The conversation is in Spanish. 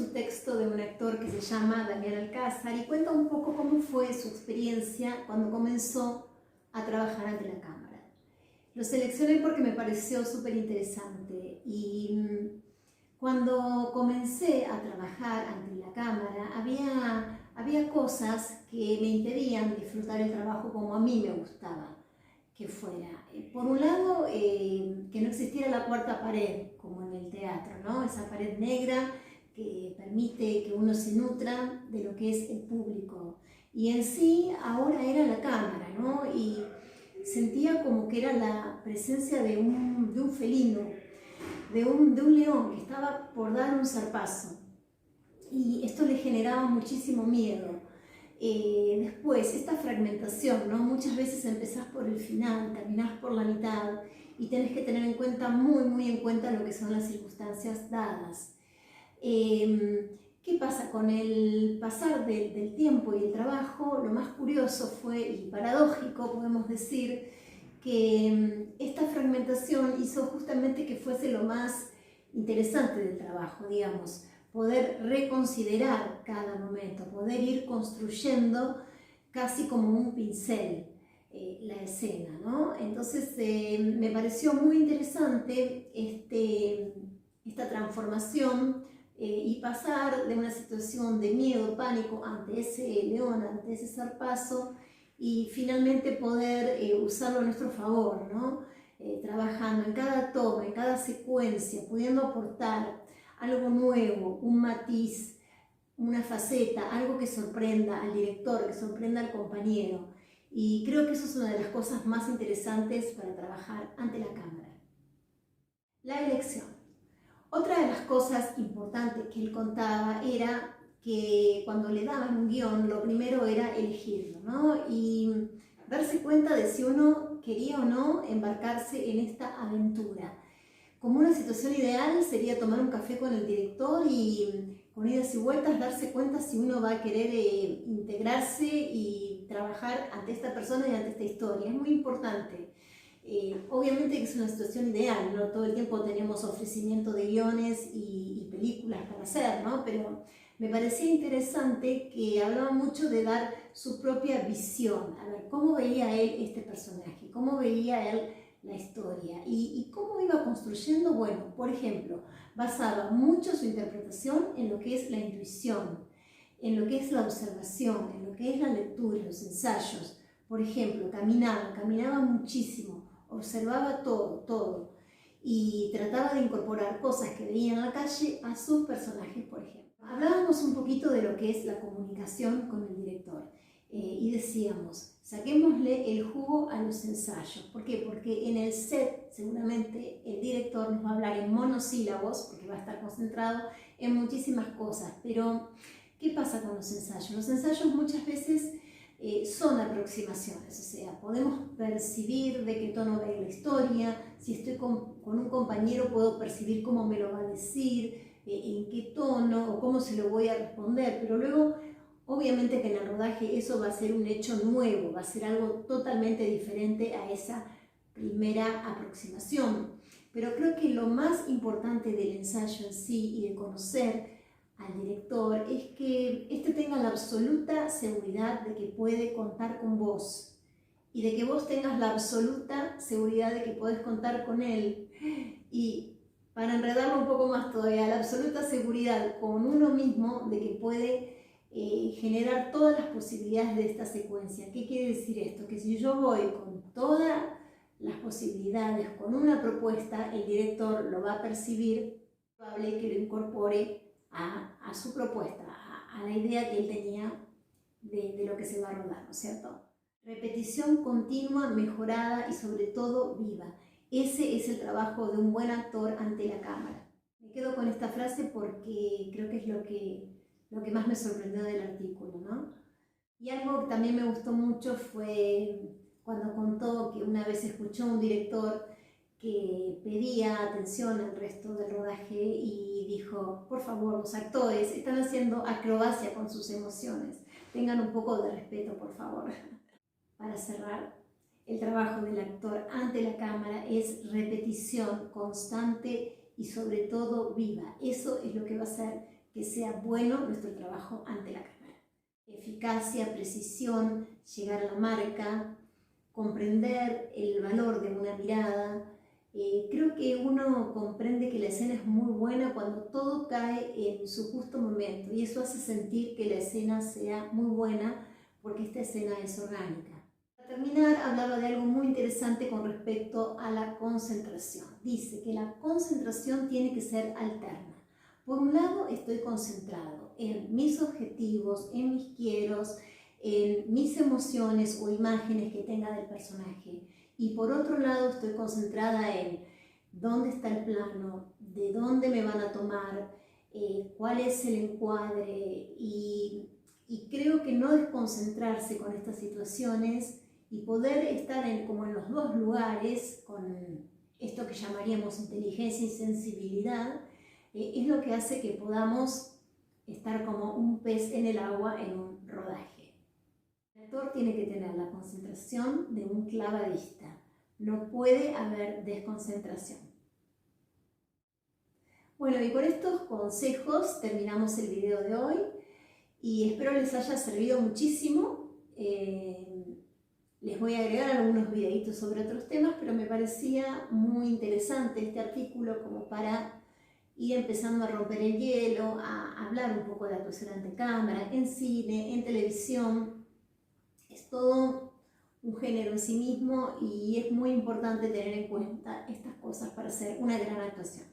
un texto de un actor que se llama Damián Alcázar y cuenta un poco cómo fue su experiencia cuando comenzó a trabajar ante la cámara. Lo seleccioné porque me pareció súper interesante y cuando comencé a trabajar ante la cámara había cosas que me impedían disfrutar el trabajo como a mí me gustaba que fuera. Por un lado, que no existiera la cuarta pared, como en el teatro, ¿no? Esa pared negra que permite que uno se nutra de lo que es el público. Y en sí, ahora era la cámara, ¿no? Y sentía como que era la presencia de un felino, de un león que estaba por dar un zarpazo. Y esto le generaba muchísimo miedo. Después, esta fragmentación, ¿no? Muchas veces empezás por el final, terminás por la mitad y tenés que tener en cuenta, muy en cuenta lo que son las circunstancias dadas. ¿Qué pasa? Con el pasar del tiempo y el trabajo, lo más curioso fue, y paradójico podemos decir, que esta fragmentación hizo justamente que fuese lo más interesante del trabajo, digamos, poder reconsiderar cada momento, poder ir construyendo casi como un pincel la escena, ¿no? Entonces me pareció muy interesante esta transformación y pasar de una situación de miedo, pánico ante ese león, ante ese zarpazo, y finalmente poder usarlo a nuestro favor, ¿no? Trabajando en cada toma, en cada secuencia, pudiendo aportar algo nuevo, un matiz, una faceta, algo que sorprenda al director, que sorprenda al compañero. Y creo que eso es una de las cosas más interesantes para trabajar ante la cámara. La elección. Otra de las cosas importantes que él contaba era que cuando le daban un guión, lo primero era elegirlo, ¿no? Y darse cuenta de si uno quería o no embarcarse en esta aventura. Como una situación ideal sería tomar un café con el director y con idas y vueltas darse cuenta si uno va a querer integrarse y trabajar ante esta persona y ante esta historia. Es muy importante. Obviamente que es una situación ideal, no todo el tiempo tenemos ofrecimiento de guiones y películas para hacer, ¿no? Pero me parecía interesante que hablaba mucho de dar su propia visión, a ver cómo veía él este personaje, cómo veía él la historia y cómo iba construyendo. Bueno, por ejemplo, basaba mucho su interpretación en lo que es la intuición, en lo que es la observación, en lo que es la lectura, los ensayos. Por ejemplo, caminaba muchísimo, observaba todo y trataba de incorporar cosas que veía en la calle a sus personajes, por ejemplo. Hablábamos un poquito de lo que es la comunicación con el director y decíamos, saquémosle el jugo a los ensayos. ¿Por qué? Porque en el set seguramente el director nos va a hablar en monosílabos, porque va a estar concentrado en muchísimas cosas, pero ¿qué pasa con los ensayos? Los ensayos muchas veces son aproximaciones, o sea, podemos percibir de qué tono va a ir la historia, si estoy con un compañero puedo percibir cómo me lo va a decir, en qué tono o cómo se lo voy a responder, pero luego obviamente que en el rodaje eso va a ser un hecho nuevo, va a ser algo totalmente diferente a esa primera aproximación. Pero creo que lo más importante del ensayo en sí y de conocer al director es que éste tenga la absoluta seguridad de que puede contar con vos y de que vos tengas la absoluta seguridad de que podés contar con él. Y para enredarlo un poco más todavía, la absoluta seguridad con uno mismo de que puede generar todas las posibilidades de esta secuencia. ¿Qué quiere decir esto? Que si yo voy con todas las posibilidades, con una propuesta, el director lo va a percibir, es probable que lo incorpore a su propuesta, a la idea que él tenía de lo que se va a rodar, ¿no es cierto? Repetición continua, mejorada y sobre todo viva. Ese es el trabajo de un buen actor ante la cámara. Me quedo con esta frase porque creo que es lo que más me sorprendió del artículo, ¿no? Y algo que también me gustó mucho fue cuando contó que una vez escuchó a un director que pedía atención al resto del rodaje y dijo, por favor, los actores están haciendo acrobacia con sus emociones, tengan un poco de respeto, por favor. Para cerrar, el trabajo del actor ante la cámara es repetición constante y sobre todo viva. Eso es lo que va a hacer que sea bueno nuestro trabajo ante la cámara. Eficacia, precisión, llegar a la marca, comprender el valor de una mirada. Creo que uno comprende que la escena es muy buena cuando todo cae en su justo momento, y eso hace sentir que la escena sea muy buena porque esta escena es orgánica. Para terminar, hablaba de algo muy interesante con respecto a la concentración. Dice que la concentración tiene que ser alterna. Por un lado, estoy concentrado en mis objetivos, en mis quieros, en mis emociones o imágenes que tenga del personaje. Y por otro lado, estoy concentrada en dónde está el plano, de dónde me van a tomar, cuál es el encuadre. Y creo que no desconcentrarse con estas situaciones y poder estar como en los dos lugares, con esto que llamaríamos inteligencia y sensibilidad, es lo que hace que podamos estar como un pez en el agua en un rodaje. El actor tiene que tener la concentración de un clavadista. No puede haber desconcentración. Bueno, y con estos consejos terminamos el video de hoy y espero les haya servido muchísimo. Les voy a agregar algunos videitos sobre otros temas, pero me parecía muy interesante este artículo como para ir empezando a romper el hielo, a hablar un poco de actuación ante cámara, en cine, en televisión. Es todo un género en sí mismo y es muy importante tener en cuenta estas cosas para hacer una gran actuación.